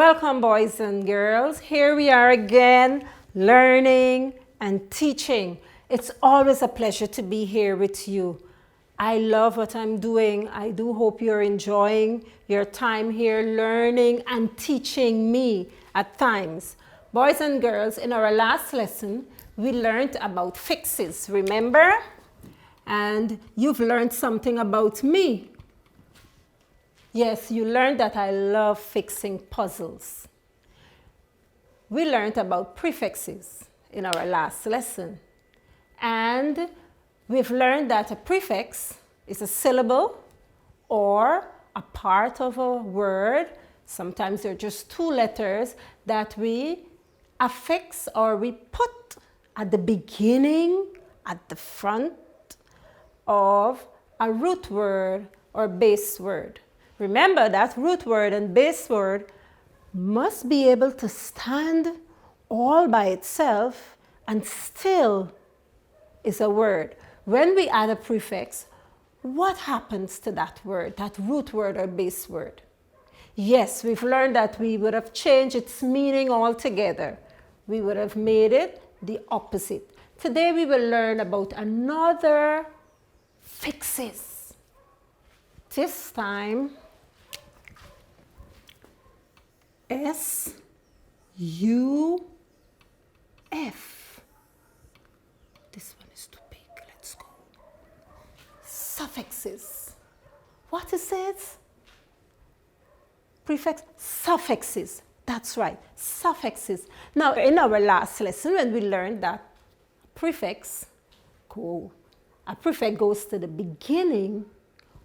Welcome, boys and girls. Here we are again, learning and teaching. It's always a pleasure to be here with you. I love what I'm doing. I do hope you're enjoying your time here learning and teaching me at times. Boys and girls, in our last lesson, we learned about fixes, remember? And you've learned something about me. Yes, you learned that I love fixing puzzles. We learned about prefixes in our last lesson. And we've learned that a prefix is a syllable or a part of a word. Sometimes they're just two letters that we affix or we put at the beginning, at the front of a root word or base word. Remember that root word and base word must be able to stand all by itself and still is a word. When we add a prefix, what happens to that word, that root word or base word? Yes, we've learned that we would have changed its meaning altogether. We would have made it the opposite. Today we will learn about another fixes. This time, S-U-F. This one is too big. Let's go. Suffixes. What is it? Prefix. Suffixes. That's right. Suffixes. Now, in our last lesson, when we learned that a prefix goes to the beginning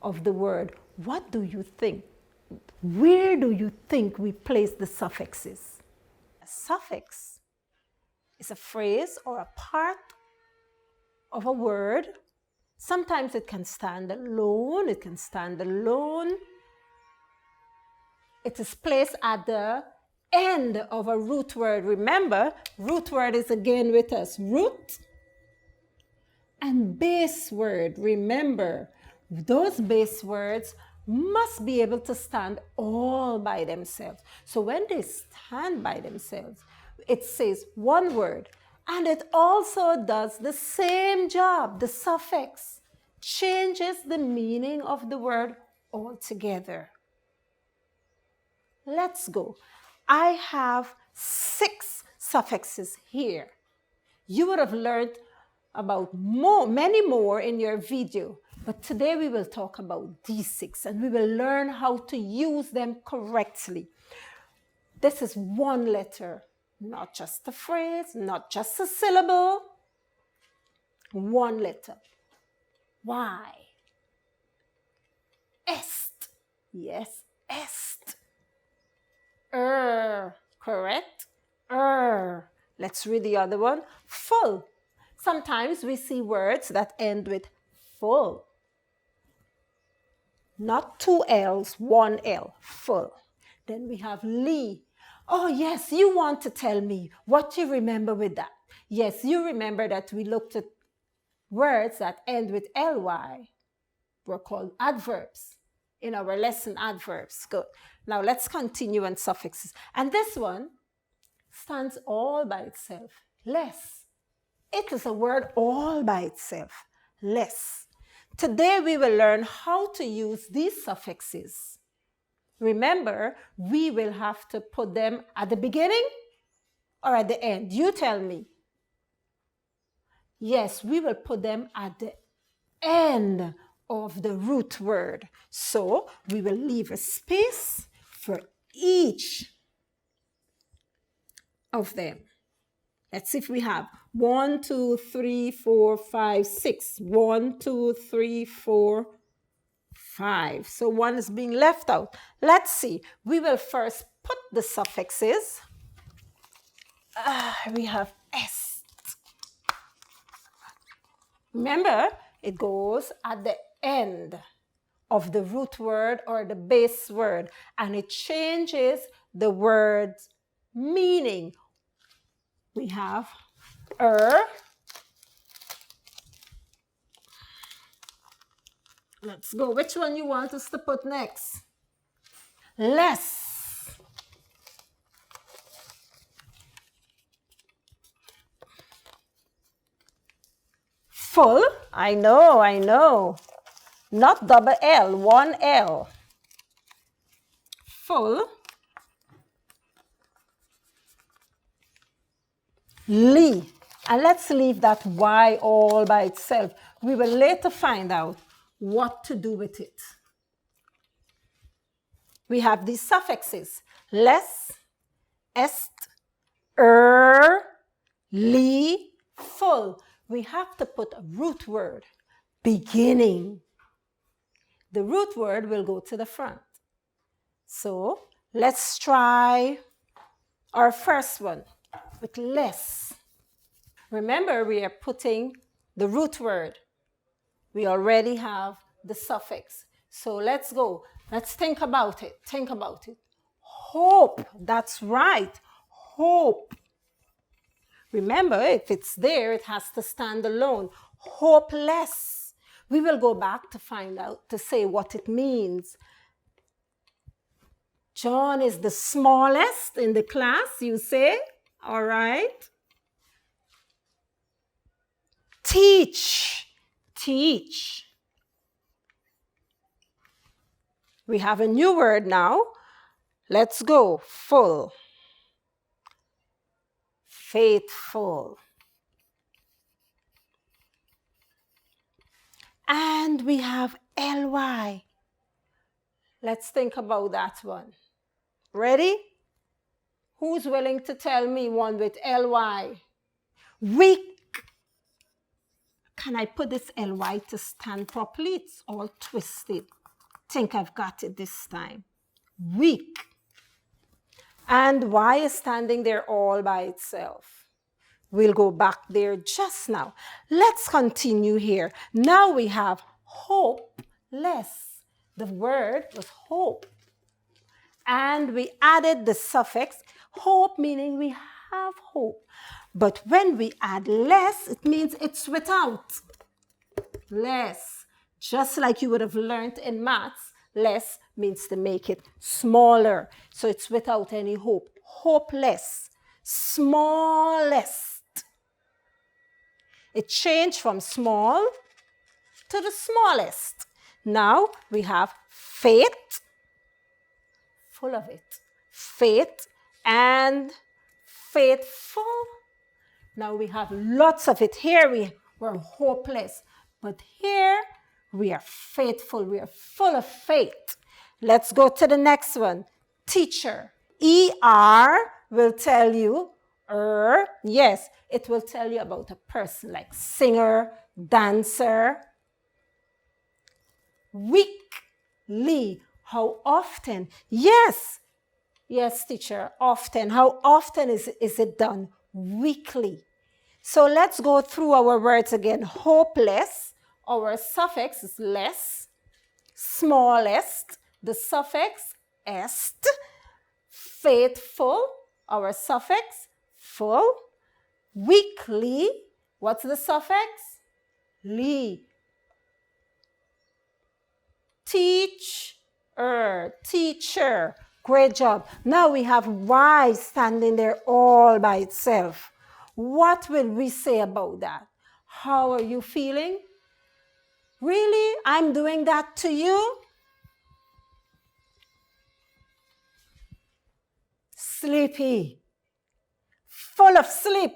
of the word, what do you think? Where do you think we place the suffixes? A suffix is a phrase or a part of a word. Sometimes it can stand alone. It can stand alone. It is placed at the end of a root word. Remember, root word is again with us. Root and base word. Remember, those base words must be able to stand all by themselves. So when they stand by themselves, it says one word, and it also does the same job. The suffix changes the meaning of the word altogether. Let's go. I have 6 suffixes here. You would have learned about many more in your video. But today we will talk about these 6 and we will learn how to use them correctly. This is one letter, not just a phrase, not just a syllable. One letter. Y. Est. Yes, est. Correct? Let's read the other one. Full. Sometimes we see words that end with full. Not 2 L's, 1 L, full. Then we have li. Oh yes, you want to tell me what you remember with that. Yes, you remember that we looked at words that end with ly. Were called adverbs in our lesson, adverbs. Good. Now let's continue on suffixes. And this one stands all by itself. Less. It is a word all by itself. Less. Today we will learn how to use these suffixes. Remember, we will have to put them at the beginning or at the end. You tell me. Yes, we will put them at the end of the root word. So we will leave a space for each of them. Let's see if we have 1, 2, 3, 4, 5, 6. 1, 2, 3, 4, 5. So one is being left out. Let's see. We will first put the suffixes. We have est. Remember, it goes at the end of the root word or the base word, and it changes the word's meaning. We have Let's go. Which one you want us to put next? Less. Full, I know. Not double L, one L. Full. Lee. And let's leave that Y all by itself. We will later find out what to do with it. We have these suffixes. Less, est, lee, full. We have to put a root word, beginning. The root word will go to the front. So let's try our first one with less. Remember, we are putting the root word. We already have the suffix. So let's go. Let's think about it. Think about it. Hope. That's right. Hope. Remember, if it's there, it has to stand alone. Hopeless. We will go back to find out, to say what it means. John is the smallest in the class, you say? All right. Teach. Teach. We have a new word now. Let's go. Full. Faithful. And we have ly. Let's think about that one. Ready? Who's willing to tell me one with ly? Weak. Can I put this ly to stand properly? It's all twisted. Think I've got it this time. Weak. And y is standing there all by itself. We'll go back there just now. Let's continue here. Now we have hopeless. The word was hope. And we added the suffix hope, meaning we have hope. But when we add less, it means it's without. Less. Just like you would have learned in maths, less means to make it smaller. So it's without any hope. Hopeless. Smallest. It changed from small to the smallest. Now we have faith. Full of it. Faith and faithful. Now we have lots of it. Here we were hopeless. But here we are faithful. We are full of faith. Let's go to the next one. Teacher. ER will tell you, yes, it will tell you about a person like singer, dancer. Weekly. How often? Yes, teacher, often. How often is it done? Weekly. So let's go through our words again. Hopeless. Our suffix is less. Smallest. The suffix est. Faithful. Our suffix full. Weekly. What's the suffix? Ly. Teacher. Great job. Now we have Y standing there all by itself. What will we say about that? How are you feeling? Really? I'm doing that to you? Sleepy. Full of sleep.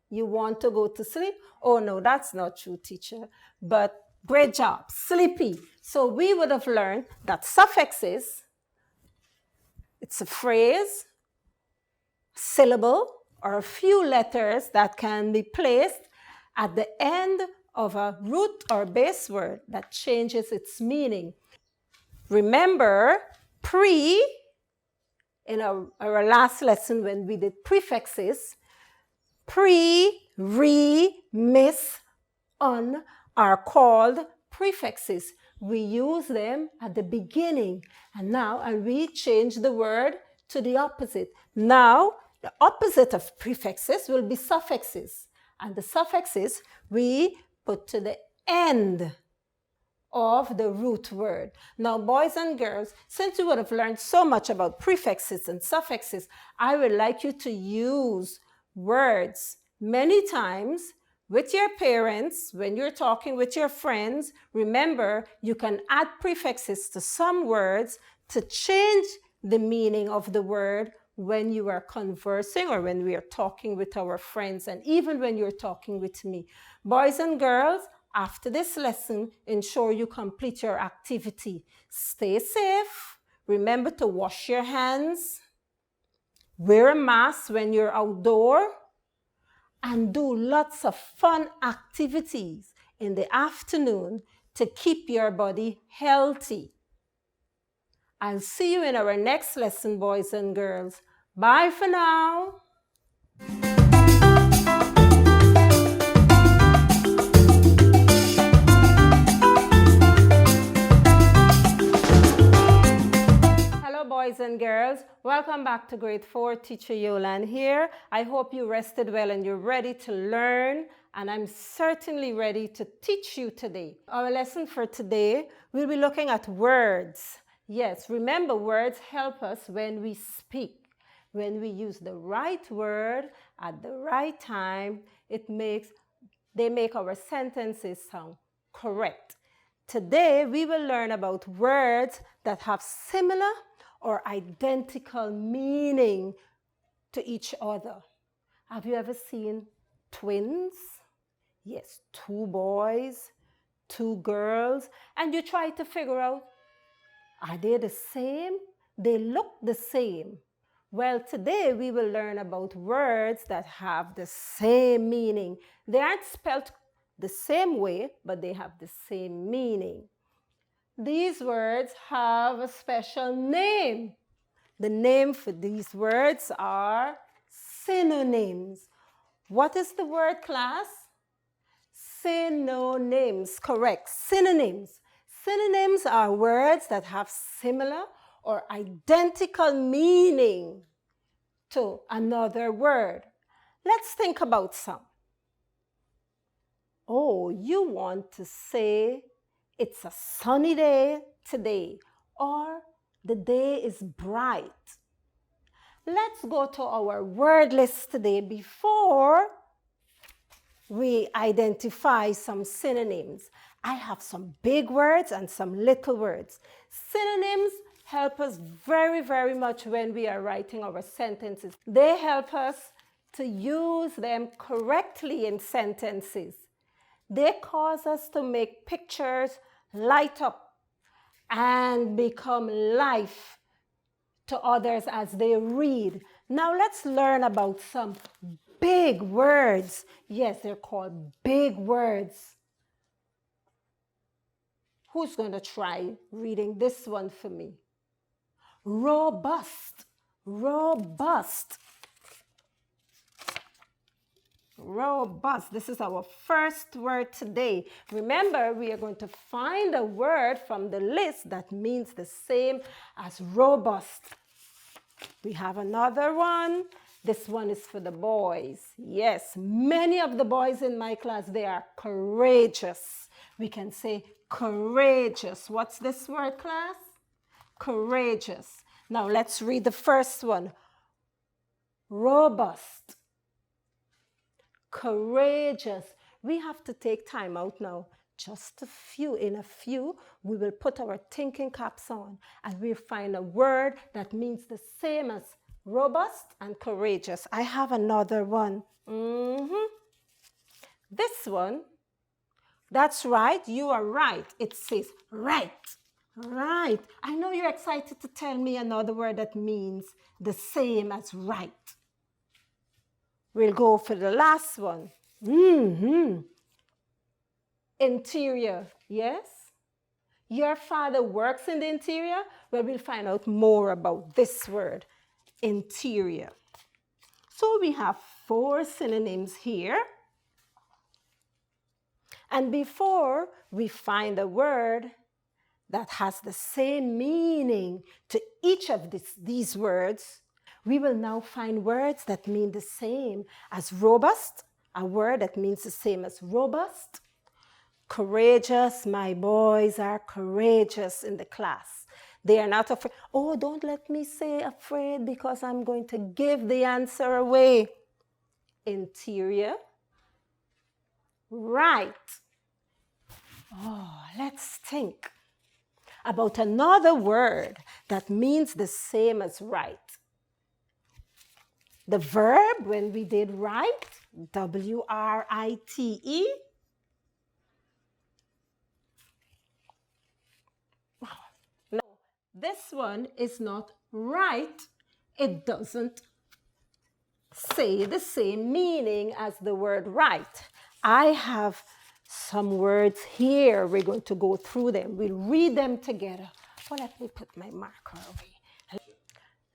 You want to go to sleep? Oh no, that's not true, teacher. But great job. Sleepy. So we would have learned that suffixes, it's a phrase, syllable, or a few letters that can be placed at the end of a root or base word that changes its meaning. Remember, in our last lesson when we did prefixes, re, miss, un are called prefixes. We use them at the beginning. And now we change the word to the opposite. Now, the opposite of prefixes will be suffixes. And the suffixes we put to the end of the root word. Now, boys and girls, since you would have learned so much about prefixes and suffixes, I would like you to use words many times with your parents, when you're talking with your friends, remember you can add prefixes to some words to change the meaning of the word when you are conversing or when we are talking with our friends, and even when you're talking with me. Boys and girls, after this lesson, ensure you complete your activity. Stay safe. Remember to wash your hands. Wear a mask when you're outdoor. And do lots of fun activities in the afternoon to keep your body healthy. I'll see you in our next lesson, boys and girls. Bye for now. Hello, boys and girls. Welcome back to grade 4. Teacher Yolan here. I hope you rested well and you're ready to learn, and I'm certainly ready to teach you today. Our lesson for today, we'll be looking at words. Yes, remember, words help us when we speak. When we use the right word at the right time, they make our sentences sound correct. Today, we will learn about words that have similar or identical meaning to each other. Have you ever seen twins? Yes, two boys, two girls, and you try to figure out, are they the same? They look the same. Well, today we will learn about words that have the same meaning. They aren't spelled the same way, but they have the same meaning. These words have a special name. The name for these words are synonyms. What is the word, class? Synonyms, correct, synonyms. Synonyms are words that have similar or identical meaning to another word. Let's think about some. Oh, you want to say it's a sunny day today, or the day is bright. Let's go to our word list today before we identify some synonyms. I have some big words and some little words. Synonyms help us very, very much when we are writing our sentences. They help us to use them correctly in sentences. They cause us to make pictures light up and become life to others as they read. Now let's learn about some big words. Yes, they're called big words. Who's going to try reading this one for me? Robust, robust. Robust. This is our first word today. Remember, we are going to find a word from the list that means the same as robust. We have another one. This one is for the boys. Yes, many of the boys in my class, they are courageous. We can say courageous. What's this word, class? Courageous. Now let's read the first one. Robust. Courageous. We have to take time out now. Just a few. In a few, we will put our thinking caps on and we'll find a word that means the same as robust and courageous. I have another one. This one, that's right. You are right. It says right. Right. I know you're excited to tell me another word that means the same as right. We'll go for the last one. Interior, yes? Your father works in the interior? Well, we'll find out more about this word, interior. So we have 4 synonyms here. And before we find a word that has the same meaning to each of these words, we will now find words that mean the same as robust, a word that means the same as robust. Courageous, my boys are courageous in the class. They are not afraid. Oh, don't let me say afraid because I'm going to give the answer away. Interior. right. Oh, let's think about another word that means the same as right. The verb, when we did write, W-R-I-T-E. No, this one is not right. It doesn't say the same meaning as the word right. I have some words here. We're going to go through them. We'll read them together. Oh, let me put my marker away.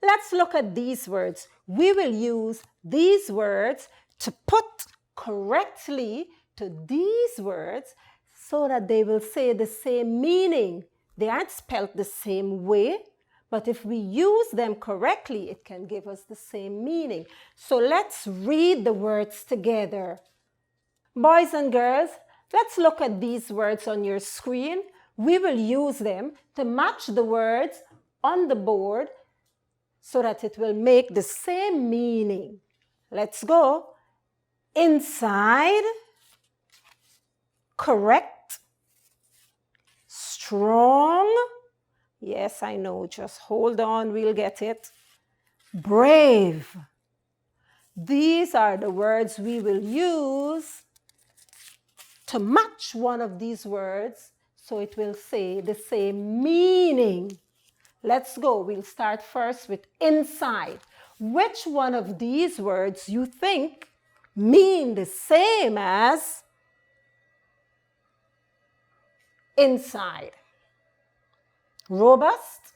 Let's look at these words. We will use these words to put correctly to these words so that they will say the same meaning. They aren't spelled the same way, but if we use them correctly, it can give us the same meaning. So let's read the words together. Boys and girls, let's look at these words on your screen. We will use them to match the words on the board so that it will make the same meaning. Let's go. Inside, correct, strong. Yes, I know, just hold on, we'll get it. Brave. These are the words we will use to match one of these words so it will say the same meaning. Let's go. We'll start first with inside. Which one of these words you think mean the same as inside? Robust.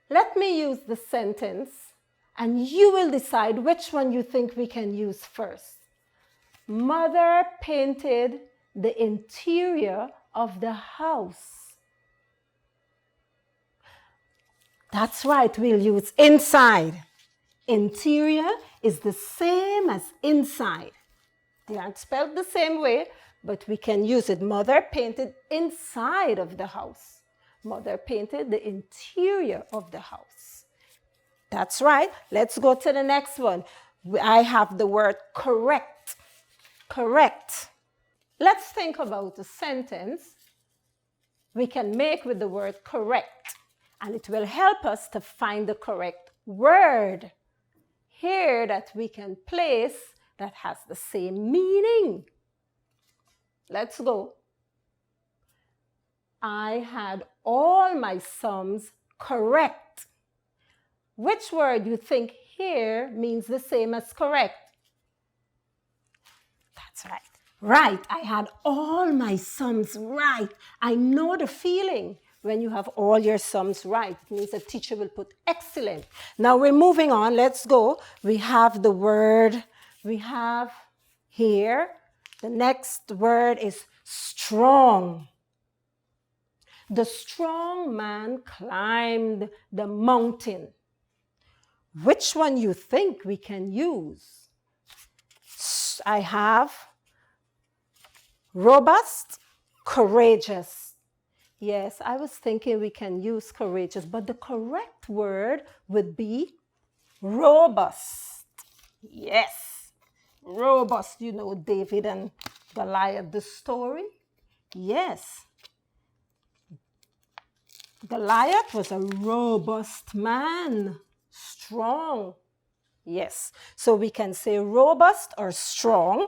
Let me use the sentence and you will decide which one you think we can use first. Mother painted the interior of the house. That's right, we'll use inside. Interior is the same as inside. They aren't spelled the same way, but we can use it. Mother painted inside of the house. Mother painted the interior of the house. That's right. Let's go to the next one. I have the word correct. Correct. Let's think about a sentence we can make with the word correct. And it will help us to find the correct word here that we can place that has the same meaning. Let's go. I had all my sums correct. Which word you think here means the same as correct? That's right. Right, I had all my sums right. I know the feeling. When you have all your sums right, it means the teacher will put excellent. Now we're moving on. Let's go. We have the word we have here. The next word is strong. The strong man climbed the mountain. Which one you think we can use? I have robust, courageous. Yes, I was thinking we can use courageous, but the correct word would be robust. Yes, robust. You know David and Goliath, the story? Yes. Goliath was a robust man, strong. Yes, so we can say robust or strong,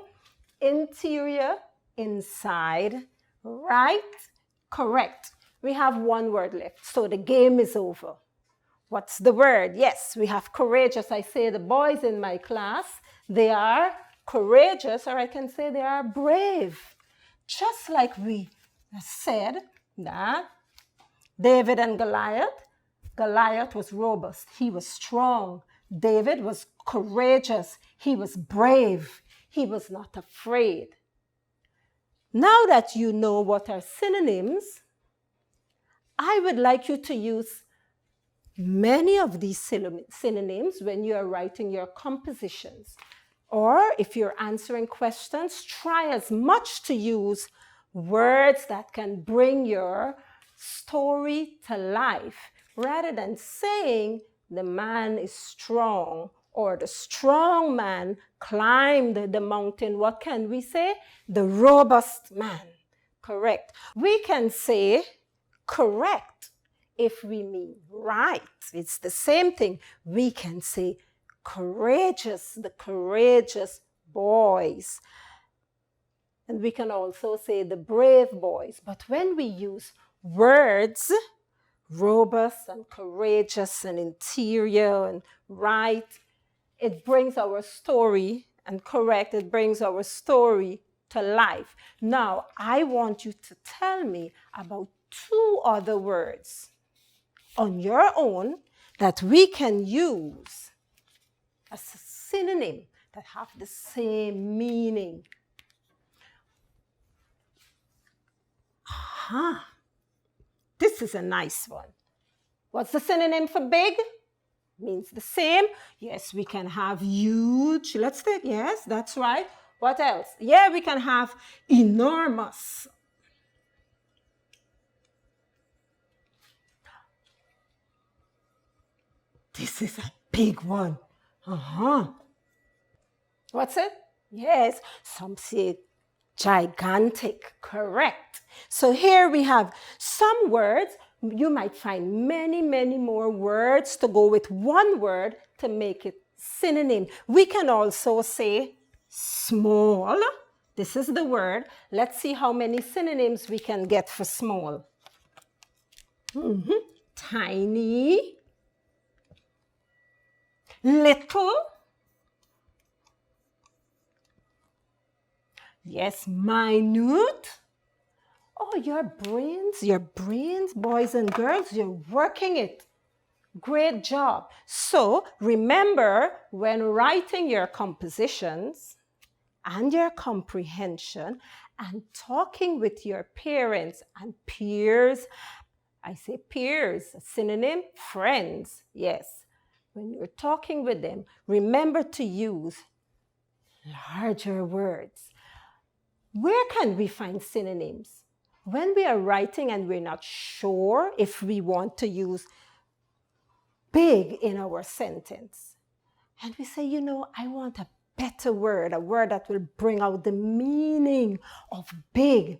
interior, inside, right, correct. We have one word left, so the game is over. What's the word? Yes, we have courageous. I say the boys in my class, they are courageous, or I can say they are brave. Just like we said that David and Goliath, Goliath was robust. He was strong. David was courageous. He was brave. He was not afraid. Now that you know what are synonyms, I would like you to use many of these synonyms when you are writing your compositions. Or if you're answering questions, try as much to use words that can bring your story to life rather than saying the man is strong or the strong man climbed the mountain, what can we say? The robust man. Correct. We can say correct if we mean right. It's the same thing. We can say courageous, the courageous boys. And we can also say the brave boys. But when we use words, robust and courageous and interior and right, it brings our story, and correct, it brings our story to life. Now, I want you to tell me about 2 other words on your own that we can use as a synonym that have the same meaning. This is a nice one. What's the synonym for big? Means the same. Yes, we can have huge. Let's take, yes, that's right. What else? Yeah, we can have enormous. This is a big one. What's it? Yes, some say gigantic. Correct. So here we have some words. You might find many, many more words to go with one word to make it synonym. We can also say small. This is the word. Let's see how many synonyms we can get for small. Tiny. Little. Yes, minute. Oh, your brains, boys and girls, you're working it. Great job. So remember, when writing your compositions and your comprehension and talking with your parents and peers, I say peers, a synonym, friends, yes. When you're talking with them, remember to use larger words. Where can we find synonyms? When we are writing and we're not sure if we want to use big in our sentence. And we say, you know, I want a better word, a word that will bring out the meaning of big.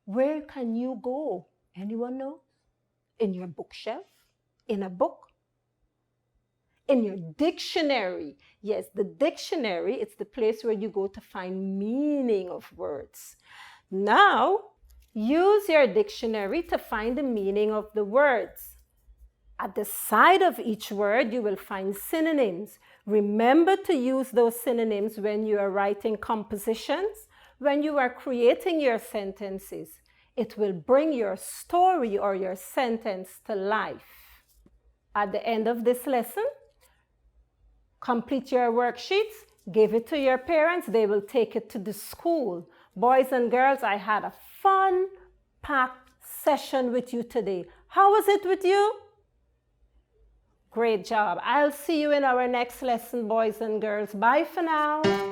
Where can you go? Anyone know? In your bookshelf? In a book? In your dictionary? Yes, the dictionary, it's the place where you go to find meaning of words. Now, use your dictionary to find the meaning of the words. At the side of each word, you will find synonyms. Remember to use those synonyms when you are writing compositions, when you are creating your sentences. It will bring your story or your sentence to life. At the end of this lesson, complete your worksheets, give it to your parents, they will take it to the school. Boys and girls, I had a fun-packed session with you today. How was it with you? Great job. I'll see you in our next lesson, boys and girls. Bye for now.